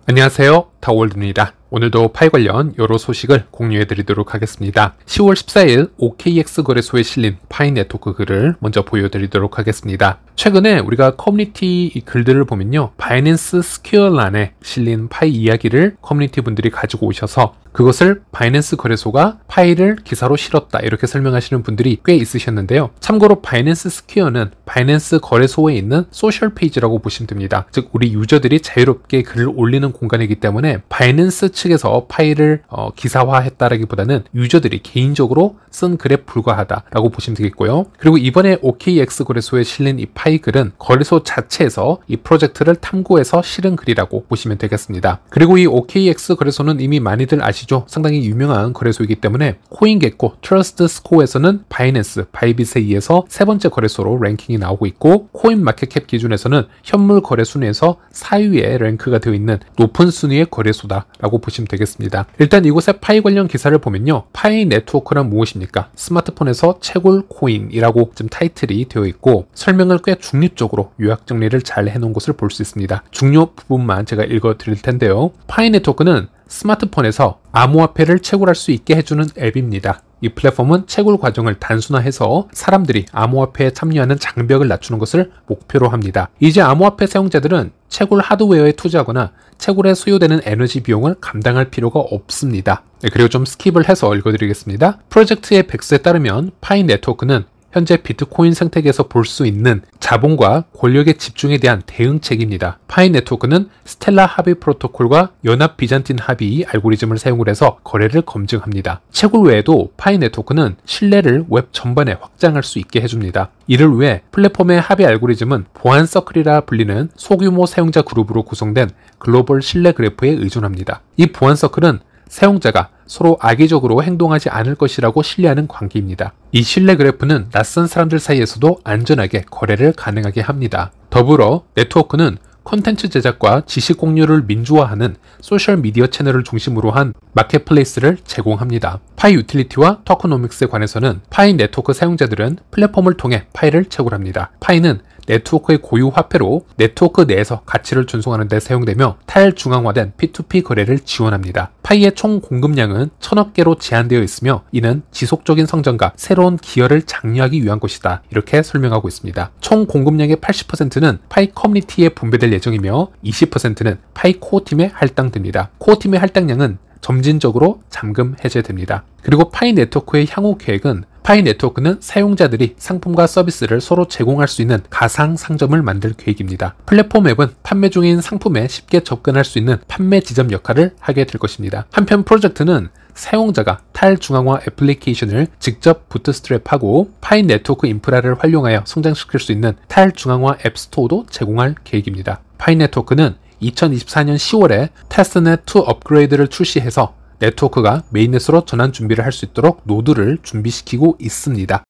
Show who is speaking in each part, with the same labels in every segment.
Speaker 1: 안녕하세요, 다월드입니다. 오늘도 파이 관련 여러 소식을 공유해 드리도록 하겠습니다. 10월 14일 OKX 거래소에 실린 파이 네트워크 글을 먼저 보여드리도록 하겠습니다. 최근에 우리가 커뮤니티 글들을 보면요, 바이낸스 스퀘어란에 실린 파이 이야기를 커뮤니티 분들이 가지고 오셔서 그것을 바이낸스 거래소가 파이를 기사로 실었다, 이렇게 설명하시는 분들이 꽤 있으셨는데요. 참고로 바이낸스 스퀘어는 바이낸스 거래소에 있는 소셜 페이지라고 보시면 됩니다. 즉 우리 유저들이 자유롭게 글을 올리는 공간이기 때문에 바이낸스 측에서 파이를 기사화했다라기보다는 유저들이 개인적으로 쓴 글에 불과하다라고 보시면 되겠고요. 그리고 이번에 OKX 거래소에 실린 이 파이 글은 거래소 자체에서 이 프로젝트를 탐구해서 실은 글이라고 보시면 되겠습니다. 그리고 이 OKX 거래소는 이미 많이들 아시죠? 상당히 유명한 거래소이기 때문에 코인게코, 트러스트스코어에서는 바이낸스, 바이빗에 의해서 세 번째 거래소로 랭킹이 나오고 있고, 코인마켓캡 기준에서는 현물 거래 순위에서 4위에 랭크가 되어 있는 높은 순위의 거래소다라고 보시면 되겠습니다. 일단 이곳의 파이 관련 기사를 보면요, 파이 네트워크란 무엇입니까? 스마트폰에서 채굴 코인이라고 좀 타이틀이 되어 있고, 설명을 꽤 중립적으로 요약 정리를 잘 해놓은 것을 볼 수 있습니다. 중요 부분만 제가 읽어 드릴 텐데요. 파이 네트워크는 스마트폰에서 암호화폐를 채굴할 수 있게 해주는 앱입니다. 이 플랫폼은 채굴 과정을 단순화해서 사람들이 암호화폐에 참여하는 장벽을 낮추는 것을 목표로 합니다. 이제 암호화폐 사용자들은 채굴 하드웨어에 투자하거나 채굴에 소요되는 에너지 비용을 감당할 필요가 없습니다. 그리고 좀 스킵을 해서 읽어드리겠습니다. 프로젝트의 백서에 따르면 파이 네트워크는 현재 비트코인 생태계에서 볼 수 있는 자본과 권력의 집중에 대한 대응책입니다. 파이 네트워크는 스텔라 합의 프로토콜과 연합 비잔틴 합의 알고리즘을 사용을 해서 거래를 검증합니다. 채굴 외에도 파이 네트워크는 신뢰를 웹 전반에 확장할 수 있게 해줍니다. 이를 위해 플랫폼의 합의 알고리즘은 보안 서클이라 불리는 소규모 사용자 그룹으로 구성된 글로벌 신뢰 그래프에 의존합니다. 이 보안 서클은 사용자가 서로 악의적으로 행동하지 않을 것이라고 신뢰하는 관계입니다. 이 신뢰 그래프는 낯선 사람들 사이에서도 안전하게 거래를 가능하게 합니다. 더불어 네트워크는 콘텐츠 제작과 지식 공유를 민주화하는 소셜미디어 채널을 중심으로 한 마켓플레이스를 제공합니다. 파이 유틸리티와 토커노믹스에 관해서는 파이 네트워크 사용자들은 플랫폼을 통해 파이를 채굴합니다. 파이는 네트워크의 고유 화폐로 네트워크 내에서 가치를 준송하는 데 사용되며 탈중앙화된 P2P 거래를 지원합니다. 파이의 총 공급량은 1000억 개로 제한되어 있으며 이는 지속적인 성장과 새로운 기여를 장려하기 위한 것이다, 이렇게 설명하고 있습니다. 총 공급량의 80%는 파이 커뮤니티에 분배될 예정이며 20%는 파이 코어팀에 할당됩니다. 코어팀의 할당량은 점진적으로 잠금 해제됩니다. 그리고 파이 네트워크의 향후 계획은 파이 네트워크는 사용자들이 상품과 서비스를 서로 제공할 수 있는 가상 상점을 만들 계획입니다. 플랫폼 앱은 판매 중인 상품에 쉽게 접근할 수 있는 판매 지점 역할을 하게 될 것입니다. 한편 프로젝트는 사용자가 탈중앙화 애플리케이션을 직접 부트스트랩하고 파이 네트워크 인프라를 활용하여 성장시킬 수 있는 탈중앙화 앱스토어도 제공할 계획입니다. 파이 네트워크는 2024년 10월에 테스트넷2 업그레이드를 출시해서 네트워크가 메인넷으로 전환 준비를 할 수 있도록 노드를 준비시키고 있습니다.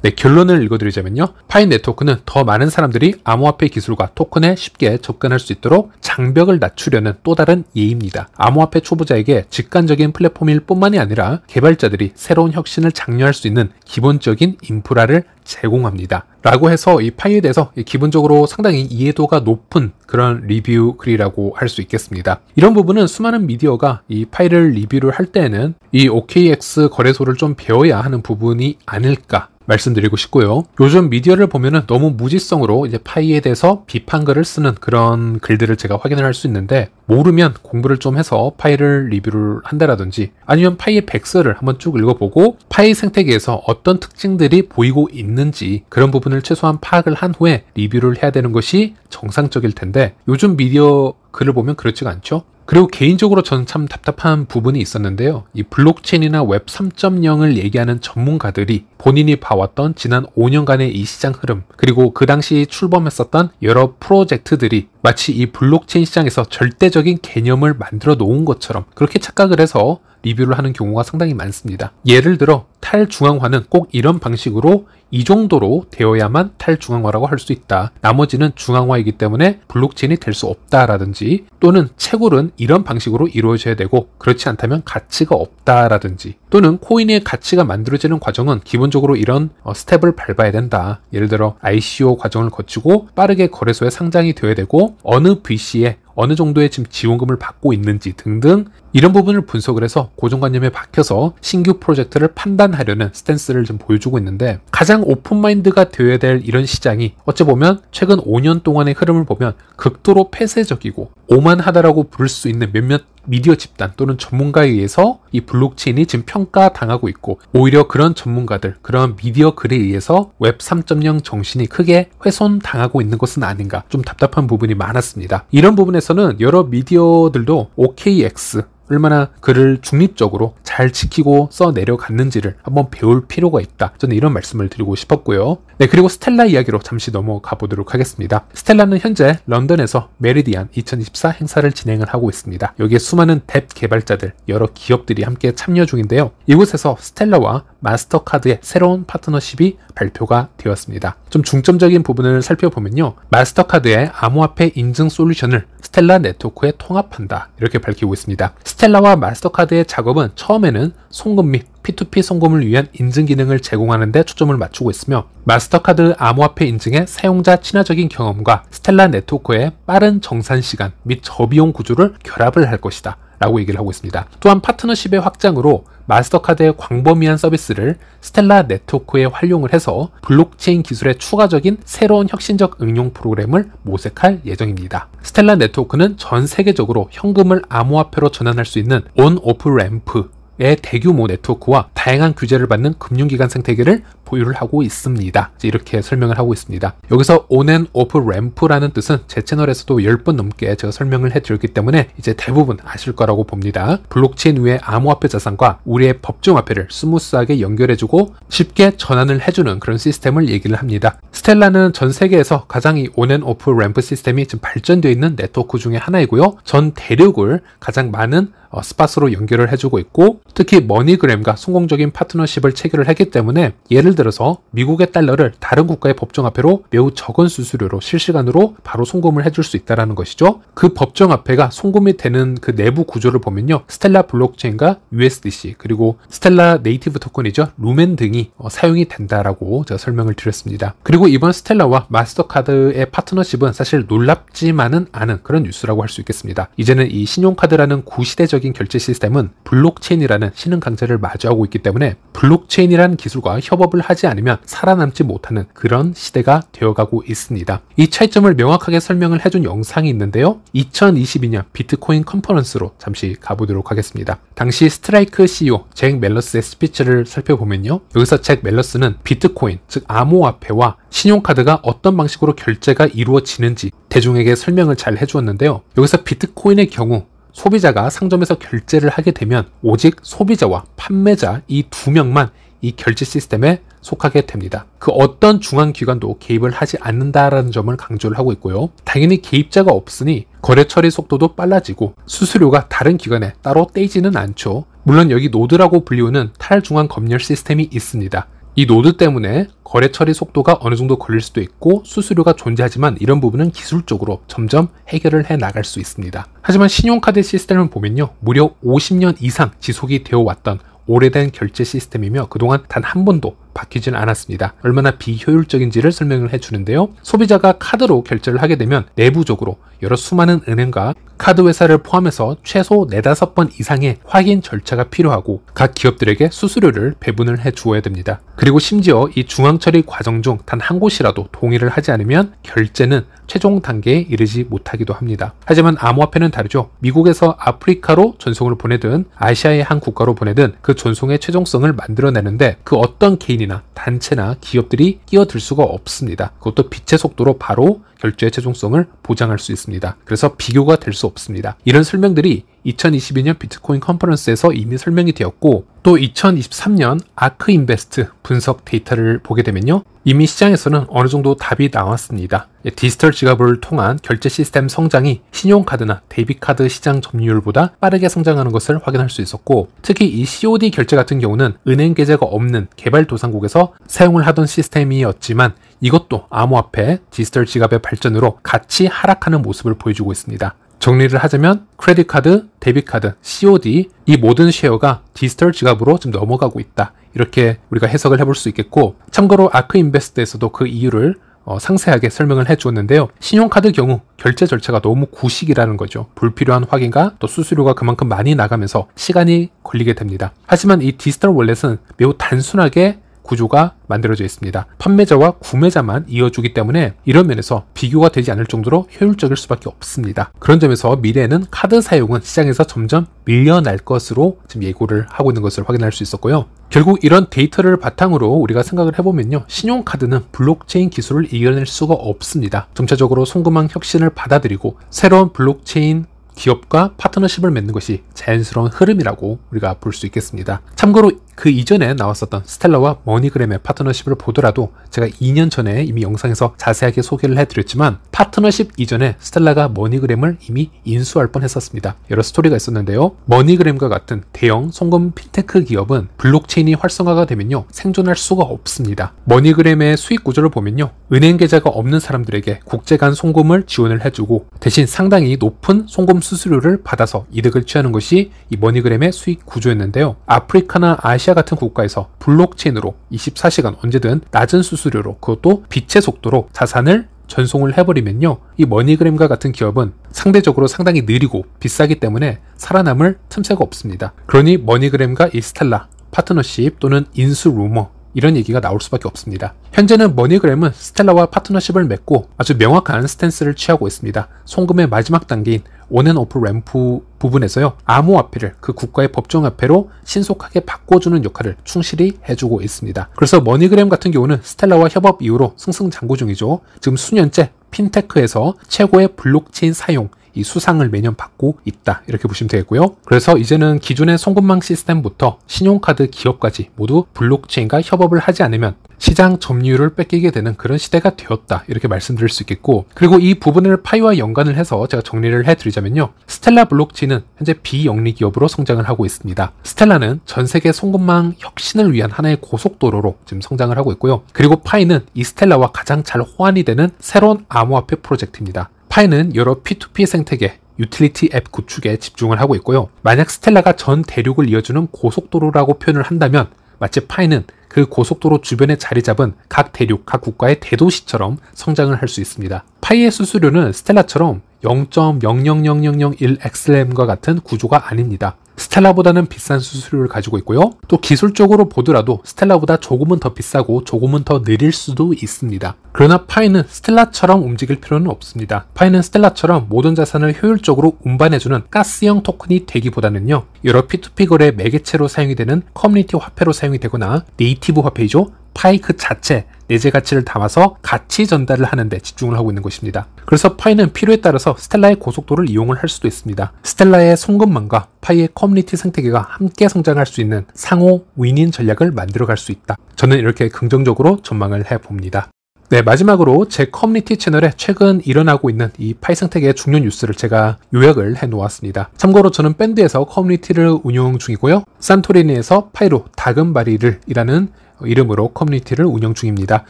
Speaker 1: 네, 결론을 읽어드리자면요, 파이 네트워크는 더 많은 사람들이 암호화폐 기술과 토큰에 쉽게 접근할 수 있도록 장벽을 낮추려는 또 다른 예입니다. 암호화폐 초보자에게 직관적인 플랫폼일 뿐만이 아니라 개발자들이 새로운 혁신을 장려할 수 있는 기본적인 인프라를 제공합니다. 라고 해서 이 파이에 대해서 기본적으로 상당히 이해도가 높은 그런 리뷰 글이라고 할 수 있겠습니다. 이런 부분은 수많은 미디어가 이 파이를 리뷰를 할 때에는 이 OKX 거래소를 좀 배워야 하는 부분이 아닐까 말씀드리고 싶고요. 요즘 미디어를 보면은 너무 무지성으로 이제 파이에 대해서 비판글을 쓰는 그런 글들을 제가 확인을 할 수 있는데, 모르면 공부를 좀 해서 파이를 리뷰를 한다라든지 아니면 파이의 백서를 한번 쭉 읽어보고 파이 생태계에서 어떤 특징들이 보이고 있는지 그런 부분을 최소한 파악을 한 후에 리뷰를 해야 되는 것이 정상적일 텐데, 요즘 미디어 글을 보면 그렇지가 않죠. 그리고 개인적으로 저는 참 답답한 부분이 있었는데요. 이 블록체인이나 웹 3.0을 얘기하는 전문가들이 본인이 봐왔던 지난 5년간의 이 시장 흐름, 그리고 그 당시 출범했었던 여러 프로젝트들이 마치 이 블록체인 시장에서 절대적인 개념을 만들어 놓은 것처럼 그렇게 착각을 해서 리뷰를 하는 경우가 상당히 많습니다. 예를 들어 탈중앙화는 꼭 이런 방식으로 이 정도로 되어야만 탈중앙화라고 할 수 있다. 나머지는 중앙화이기 때문에 블록체인이 될 수 없다라든지, 또는 채굴은 이런 방식으로 이루어져야 되고 그렇지 않다면 가치가 없다라든지, 또는 코인의 가치가 만들어지는 과정은 기본적으로 이런 스텝을 밟아야 된다. 예를 들어 ICO 과정을 거치고 빠르게 거래소에 상장이 되어야 되고 어느 VC에 어느 정도의 지금 지원금을 받고 있는지 등등 이런 부분을 분석을 해서 고정관념에 박혀서 신규 프로젝트를 판단하려는 스탠스를 좀 보여주고 있는데, 가장 오픈마인드가 되어야 될 이런 시장이 어찌 보면 최근 5년 동안의 흐름을 보면 극도로 폐쇄적이고 오만하다라고 부를 수 있는 몇몇 미디어 집단 또는 전문가에 의해서 이 블록체인이 지금 평가당하고 있고, 오히려 그런 전문가들, 그런 미디어 글에 의해서 웹 3.0 정신이 크게 훼손당하고 있는 것은 아닌가, 좀 답답한 부분이 많았습니다. 이런 부분에서는 여러 미디어들도 OKX 얼마나 글을 중립적으로 잘 지키고 써 내려갔는지를 한번 배울 필요가 있다. 저는 이런 말씀을 드리고 싶었고요. 네, 그리고 스텔라 이야기로 잠시 넘어가 보도록 하겠습니다. 스텔라는 현재 런던에서 메리디안 2024 행사를 진행을 하고 있습니다. 여기에 수많은 뎁 개발자들, 여러 기업들이 함께 참여 중인데요. 이곳에서 스텔라와 마스터카드의 새로운 파트너십이 발표가 되었습니다. 좀 중점적인 부분을 살펴보면요. 마스터카드의 암호화폐 인증 솔루션을 스텔라 네트워크에 통합한다. 이렇게 밝히고 있습니다. 스텔라와 마스터카드의 작업은 처음에는 송금 및 P2P 송금을 위한 인증 기능을 제공하는 데 초점을 맞추고 있으며, 마스터카드 암호화폐 인증의 사용자 친화적인 경험과 스텔라 네트워크의 빠른 정산 시간 및 저비용 구조를 결합을 할 것이다 라고 얘기를 하고 있습니다. 또한 파트너십의 확장으로 마스터카드의 광범위한 서비스를 스텔라 네트워크에 활용을 해서 블록체인 기술의 추가적인 새로운 혁신적 응용 프로그램을 모색할 예정입니다. 스텔라 네트워크는 전 세계적으로 현금을 암호화폐로 전환할 수 있는 온오프 램프의 대규모 네트워크와 다양한 규제를 받는 금융기관 생태계를 보유를 하고 있습니다. 이렇게 설명을 하고 있습니다. 여기서 on and off ramp라는 뜻은 제 채널에서도 10번 넘게 제가 설명을 해드렸기 때문에 이제 대부분 아실 거라고 봅니다. 블록체인 위의 암호화폐 자산과 우리의 법정화폐를 스무스하게 연결해주고 쉽게 전환을 해주는 그런 시스템을 얘기를 합니다. 스텔라는 전 세계에서 가장 이 on and off ramp 시스템이 지금 발전되어 있는 네트워크 중에 하나이고요. 전 대륙을 가장 많은 스팟으로 연결을 해주고 있고, 특히 머니그램과 성공적인 파트너십을 체결을 했기 때문에 예를 들어서 미국의 달러를 다른 국가의 법정화폐로 매우 적은 수수료로 실시간으로 바로 송금을 해줄 수 있다는 것이죠. 그 법정화폐가 송금이 되는 그 내부 구조를 보면요. 스텔라 블록체인과 USDC 그리고 스텔라 네이티브 토큰이죠. 루멘 등이 사용이 된다라고 제가 설명을 드렸습니다. 그리고 이번 스텔라와 마스터카드의 파트너십은 사실 놀랍지만은 않은 그런 뉴스라고 할 수 있겠습니다. 이제는 이 신용카드라는 구시대적인 결제 시스템은 블록체인이라는 신흥 강제를 마주하고 있기 때문에 블록체인이라는 기술과 협업을 하지 않으면 살아남지 못하는 그런 시대가 되어가고 있습니다. 이 차이점을 명확하게 설명을 해준 영상이 있는데요. 2022년 비트코인 컨퍼런스로 잠시 가보도록 하겠습니다. 당시 스트라이크 CEO 잭 멜러스의 스피치를 살펴보면요. 여기서 잭 멜러스는 비트코인, 즉 암호화폐와 신용카드가 어떤 방식으로 결제가 이루어지는지 대중에게 설명을 잘 해주었는데요. 여기서 비트코인의 경우 소비자가 상점에서 결제를 하게 되면 오직 소비자와 판매자 이 두 명만 이 결제 시스템에 속하게 됩니다. 그 어떤 중앙기관도 개입을 하지 않는다라는 점을 강조를 하고 있고요. 당연히 개입자가 없으니 거래 처리 속도도 빨라지고 수수료가 다른 기관에 따로 떼지는 않죠. 물론 여기 노드라고 불리우는 탈중앙 검열 시스템이 있습니다. 이 노드 때문에 거래 처리 속도가 어느 정도 걸릴 수도 있고 수수료가 존재하지만 이런 부분은 기술적으로 점점 해결을 해 나갈 수 있습니다. 하지만 신용카드 시스템을 보면요. 무려 50년 이상 지속이 되어 왔던 오래된 결제 시스템이며 그동안 단 한 번도 바뀌진 않았습니다. 얼마나 비효율적인지를 설명을 해주는데요. 소비자가 카드로 결제를 하게 되면 내부적으로 여러 수많은 은행과 카드 회사를 포함해서 최소 4-5번 이상의 확인 절차가 필요하고 각 기업들에게 수수료를 배분을 해 주어야 됩니다. 그리고 심지어 이 중앙 처리 과정 중 단 한 곳이라도 동의를 하지 않으면 결제는 최종 단계에 이르지 못하기도 합니다. 하지만 암호화폐는 다르죠. 미국에서 아프리카로 전송을 보내든 아시아의 한 국가로 보내든 그 전송의 최종성을 만들어내는데 그 어떤 개인이나 단체나 기업들이 끼어들 수가 없습니다. 그것도 빛의 속도로 바로 결제의 최종성을 보장할 수 있습니다. 그래서 비교가 될 수 없습니다. 이런 설명들이 2022년 비트코인 컨퍼런스에서 이미 설명이 되었고, 또 2023년 아크 인베스트 분석 데이터를 보게 되면요, 이미 시장에서는 어느 정도 답이 나왔습니다. 디지털 지갑을 통한 결제 시스템 성장이 신용카드나 데이비카드 시장 점유율보다 빠르게 성장하는 것을 확인할 수 있었고, 특히 이 COD 결제 같은 경우는 은행 계좌가 없는 개발도상국에서 사용을 하던 시스템이었지만 이것도 암호화폐, 디지털 지갑의 발전으로 같이 하락하는 모습을 보여주고 있습니다. 정리를 하자면 크레딧카드, 데비카드, COD 이 모든 쉐어가 디지털 지갑으로 지금 넘어가고 있다. 이렇게 우리가 해석을 해볼 수 있겠고, 참고로 아크 인베스트에서도 그 이유를 상세하게 설명을 해주었는데요. 신용카드 경우 결제 절차가 너무 구식이라는 거죠. 불필요한 확인과 또 수수료가 그만큼 많이 나가면서 시간이 걸리게 됩니다. 하지만 이 디지털 월렛은 매우 단순하게 구조가 만들어져 있습니다. 판매자와 구매자만 이어주기 때문에 이런 면에서 비교가 되지 않을 정도로 효율적일 수밖에 없습니다. 그런 점에서 미래에는 카드 사용은 시장에서 점점 밀려날 것으로 지금 예고를 하고 있는 것을 확인할 수 있었고요. 결국 이런 데이터를 바탕으로 우리가 생각을 해보면요, 신용카드는 블록체인 기술을 이겨낼 수가 없습니다. 점차적으로 송금망 혁신을 받아들이고 새로운 블록체인 기업과 파트너십을 맺는 것이 자연스러운 흐름이라고 우리가 볼 수 있겠습니다. 참고로 그 이전에 나왔었던 스텔라와 머니그램의 파트너십을 보더라도 제가 2년 전에 이미 영상에서 자세하게 소개를 해드렸지만 파트너십 이전에 스텔라가 머니그램을 이미 인수할 뻔했었습니다. 여러 스토리가 있었는데요. 머니그램과 같은 대형 송금 핀테크 기업은 블록체인이 활성화가 되면요, 생존할 수가 없습니다. 머니그램의 수익 구조를 보면요, 은행 계좌가 없는 사람들에게 국제 간 송금을 지원을 해주고 대신 상당히 높은 송금 수수료를 받아서 이득을 취하는 것이 이 머니그램의 수익 구조였는데요. 아프리카나 아시아 같은 국가에서 블록체인으로 24시간 언제든 낮은 수수료로, 그것도 빛의 속도로 자산을 전송을 해버리면요, 이 머니그램과 같은 기업은 상대적으로 상당히 느리고 비싸기 때문에 살아남을 틈새가 없습니다. 그러니 머니그램과 이 스텔라 파트너십 또는 인수 루머 이런 얘기가 나올 수밖에 없습니다. 현재는 머니그램은 스텔라와 파트너십을 맺고 아주 명확한 스탠스를 취하고 있습니다. 송금의 마지막 단계인 온앤오프 램프 부분에서요, 암호화폐를 그 국가의 법정화폐로 신속하게 바꿔주는 역할을 충실히 해주고 있습니다. 그래서 머니그램 같은 경우는 스텔라와 협업 이후로 승승장구 중이죠. 지금 수년째 핀테크에서 최고의 블록체인 사용 이 수상을 매년 받고 있다, 이렇게 보시면 되겠고요. 그래서 이제는 기존의 송금망 시스템부터 신용카드 기업까지 모두 블록체인과 협업을 하지 않으면 시장 점유율을 뺏기게 되는 그런 시대가 되었다, 이렇게 말씀드릴 수 있겠고, 그리고 이 부분을 파이와 연관을 해서 제가 정리를 해드리자면요, 스텔라 블록체인은 현재 비영리 기업으로 성장을 하고 있습니다. 스텔라는 전 세계 송금망 혁신을 위한 하나의 고속도로로 지금 성장을 하고 있고요. 그리고 파이는 이 스텔라와 가장 잘 호환이 되는 새로운 암호화폐 프로젝트입니다. 파이는 여러 P2P 생태계, 유틸리티 앱 구축에 집중을 하고 있고요. 만약 스텔라가 전 대륙을 이어주는 고속도로라고 표현을 한다면 마치 파이는 그 고속도로 주변에 자리 잡은 각 대륙, 각 국가의 대도시처럼 성장을 할 수 있습니다. 파이의 수수료는 스텔라처럼 0.00001XLM과 같은 구조가 아닙니다. 스텔라보다는 비싼 수수료를 가지고 있고요. 또 기술적으로 보더라도 스텔라보다 조금은 더 비싸고 조금은 더 느릴 수도 있습니다. 그러나 파이는 스텔라처럼 움직일 필요는 없습니다. 파이는 스텔라처럼 모든 자산을 효율적으로 운반해주는 가스형 토큰이 되기보다는요, 여러 P2P 거래 매개체로 사용이 되는 커뮤니티 화폐로 사용이 되거나 네이티브 화폐이죠. 파이 그 자체, 내재 가치를 담아서 가치 전달을 하는 데 집중을 하고 있는 것입니다. 그래서 파이는 필요에 따라서 스텔라의 고속도를 이용을 할 수도 있습니다. 스텔라의 송금망과 파이의 커뮤니티 생태계가 함께 성장할 수 있는 상호 윈윈 전략을 만들어갈 수 있다. 저는 이렇게 긍정적으로 전망을 해봅니다. 네, 마지막으로 제 커뮤니티 채널에 최근 일어나고 있는 이 파이 생태계의 중요 뉴스를 제가 요약을 해 놓았습니다. 참고로 저는 밴드에서 커뮤니티를 운영 중이고요. 산토리니에서 파이로 다금바리를 이라는 이름으로 커뮤니티를 운영 중입니다.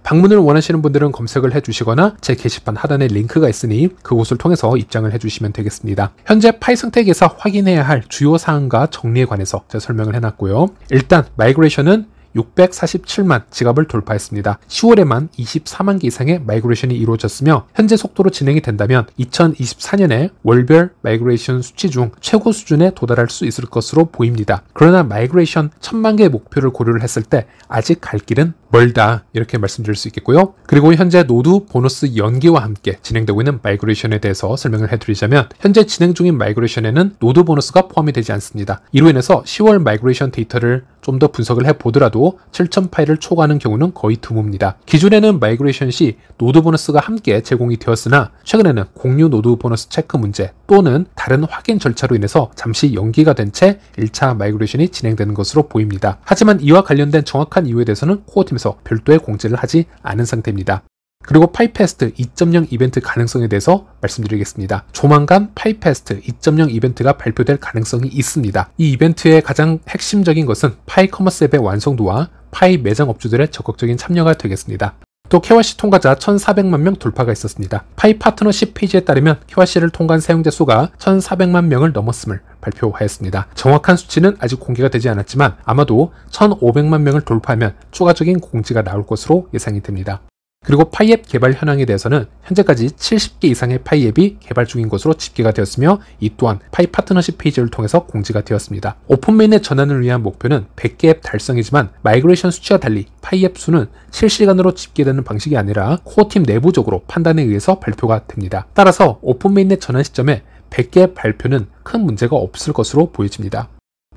Speaker 1: 방문을 원하시는 분들은 검색을 해주시거나 제 게시판 하단에 링크가 있으니 그곳을 통해서 입장을 해주시면 되겠습니다. 현재 파이 생태계에서 확인해야 할 주요 사항과 정리에 관해서 제가 설명을 해놨고요. 일단 마이그레이션은 647만 지갑을 돌파했습니다. 10월에만 24만 개 이상의 마이그레이션이 이루어졌으며 현재 속도로 진행이 된다면 2024년에 월별 마이그레이션 수치 중 최고 수준에 도달할 수 있을 것으로 보입니다. 그러나 마이그레이션 1000만 개의 목표를 고려를 했을 때 아직 갈 길은 멀다, 이렇게 말씀드릴 수 있겠고요. 그리고 현재 노드 보너스 연기와 함께 진행되고 있는 마이그레이션에 대해서 설명을 해드리자면 현재 진행 중인 마이그레이션에는 노드 보너스가 포함이 되지 않습니다. 이로 인해서 10월 마이그레이션 데이터를 좀 좀 더 분석을 해보더라도 7000 파일을 초과하는 경우는 거의 드뭅니다. 기존에는 마이그레이션 시 노드 보너스가 함께 제공이 되었으나 최근에는 공유 노드 보너스 체크 문제 또는 다른 확인 절차로 인해서 잠시 연기가 된 채 1차 마이그레이션이 진행되는 것으로 보입니다. 하지만 이와 관련된 정확한 이유에 대해서는 코어팀에서 별도의 공지를 하지 않은 상태입니다. 그리고 파이패스트 2.0 이벤트 가능성에 대해서 말씀드리겠습니다. 조만간 파이패스트 2.0 이벤트가 발표될 가능성이 있습니다. 이 이벤트의 가장 핵심적인 것은 파이 커머스 앱의 완성도와 파이 매장 업주들의 적극적인 참여가 되겠습니다. 또 KYC 통과자 1,400만 명 돌파가 있었습니다. 파이 파트너십 페이지에 따르면 KYC를 통과한 사용자 수가 1,400만 명을 넘었음을 발표하였습니다. 정확한 수치는 아직 공개가 되지 않았지만 아마도 1,500만 명을 돌파하면 추가적인 공지가 나올 것으로 예상이 됩니다. 그리고 파이앱 개발 현황에 대해서는 현재까지 70개 이상의 파이앱이 개발 중인 것으로 집계가 되었으며 이 또한 파이 파트너십 페이지를 통해서 공지가 되었습니다. 오픈메인넷 전환을 위한 목표는 100개 앱 달성이지만 마이그레이션 수치와 달리 파이앱 수는 실시간으로 집계되는 방식이 아니라 코어팀 내부적으로 판단에 의해서 발표가 됩니다. 따라서 오픈메인넷 전환 시점에 100개 앱 발표는 큰 문제가 없을 것으로 보여집니다.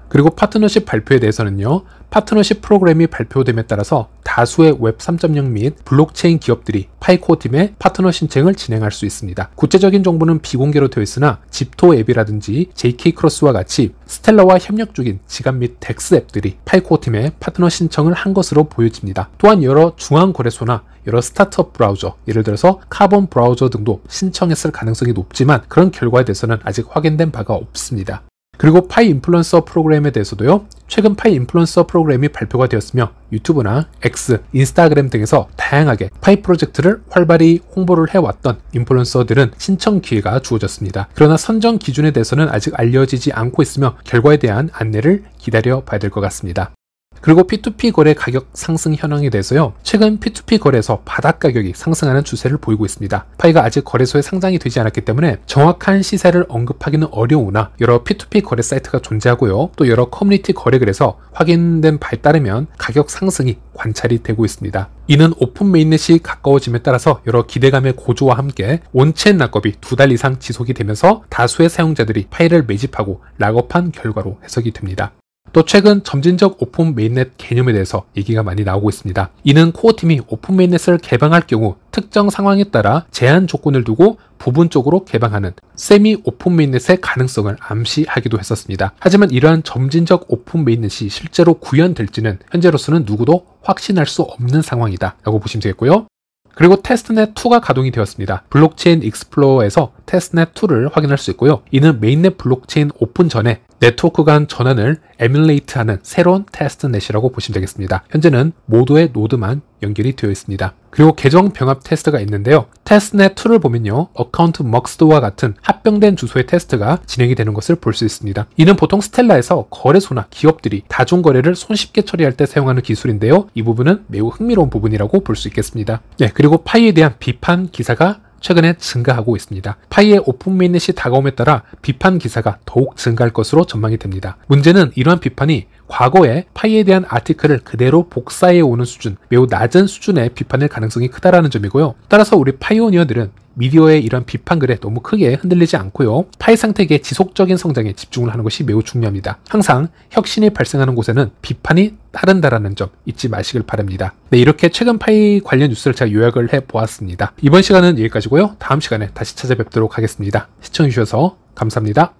Speaker 1: 그리고 파트너십 발표에 대해서는요, 파트너십 프로그램이 발표됨에 따라서 다수의 웹 3.0 및 블록체인 기업들이 파이코어팀의 파트너 신청을 진행할 수 있습니다. 구체적인 정보는 비공개로 되어 있으나 집토 앱이라든지 JK크로스와 같이 스텔라와 협력 중인 지갑 및 덱스 앱들이 파이코어팀의 파트너 신청을 한 것으로 보여집니다. 또한 여러 중앙거래소나 여러 스타트업 브라우저, 예를 들어서 카본 브라우저 등도 신청했을 가능성이 높지만 그런 결과에 대해서는 아직 확인된 바가 없습니다. 그리고 파이 인플루언서 프로그램에 대해서도요, 최근 파이 인플루언서 프로그램이 발표가 되었으며 유튜브나 X, 인스타그램 등에서 다양하게 파이 프로젝트를 활발히 홍보를 해왔던 인플루언서들은 신청 기회가 주어졌습니다. 그러나 선정 기준에 대해서는 아직 알려지지 않고 있으며 결과에 대한 안내를 기다려 봐야 될 것 같습니다. 그리고 P2P 거래 가격 상승 현황에 대해서요, 최근 P2P 거래에서 바닥 가격이 상승하는 추세를 보이고 있습니다. 파이가 아직 거래소에 상장이 되지 않았기 때문에 정확한 시세를 언급하기는 어려우나 여러 P2P 거래 사이트가 존재하고요, 또 여러 커뮤니티 거래글에서 확인된 바에 따르면 가격 상승이 관찰이 되고 있습니다. 이는 오픈 메인넷이 가까워짐에 따라서 여러 기대감의 고조와 함께 온체인 락업이 2달 이상 지속이 되면서 다수의 사용자들이 파이를 매집하고 락업한 결과로 해석이 됩니다. 또 최근 점진적 오픈 메인넷 개념에 대해서 얘기가 많이 나오고 있습니다. 이는 코어팀이 오픈 메인넷을 개방할 경우 특정 상황에 따라 제한 조건을 두고 부분적으로 개방하는 세미 오픈 메인넷의 가능성을 암시하기도 했었습니다. 하지만 이러한 점진적 오픈 메인넷이 실제로 구현될지는 현재로서는 누구도 확신할 수 없는 상황이다 라고 보시면 되겠고요. 그리고 테스트넷2가 가동이 되었습니다. 블록체인 익스플로러에서 테스트넷2를 확인할 수 있고요. 이는 메인넷 블록체인 오픈 전에 네트워크 간 전환을 에뮬레이트하는 새로운 테스트넷이라고 보시면 되겠습니다. 현재는 모두의 노드만 연결이 되어 있습니다. 그리고 계정 병합 테스트가 있는데요. 테스트넷2를 보면요, 어카운트 먹스드와 같은 합병된 주소의 테스트가 진행이 되는 것을 볼 수 있습니다. 이는 보통 스텔라에서 거래소나 기업들이 다중거래를 손쉽게 처리할 때 사용하는 기술인데요. 이 부분은 매우 흥미로운 부분이라고 볼 수 있겠습니다. 네, 그리고 파이에 대한 비판 기사가 최근에 증가하고 있습니다. 파이의 오픈 메인넷이 다가옴에 따라 비판 기사가 더욱 증가할 것으로 전망이 됩니다. 문제는 이러한 비판이 과거에 파이에 대한 아티클을 그대로 복사해 오는 수준, 매우 낮은 수준의 비판일 가능성이 크다라는 점이고요. 따라서 우리 파이오니어들은 미디어의 이런 비판글에 너무 크게 흔들리지 않고요, 파이 생태계의 지속적인 성장에 집중을 하는 것이 매우 중요합니다. 항상 혁신이 발생하는 곳에는 비판이 따른다라는 점 잊지 마시길 바랍니다. 네, 이렇게 최근 파이 관련 뉴스를 제가 요약을 해보았습니다. 이번 시간은 여기까지고요. 다음 시간에 다시 찾아뵙도록 하겠습니다. 시청해주셔서 감사합니다.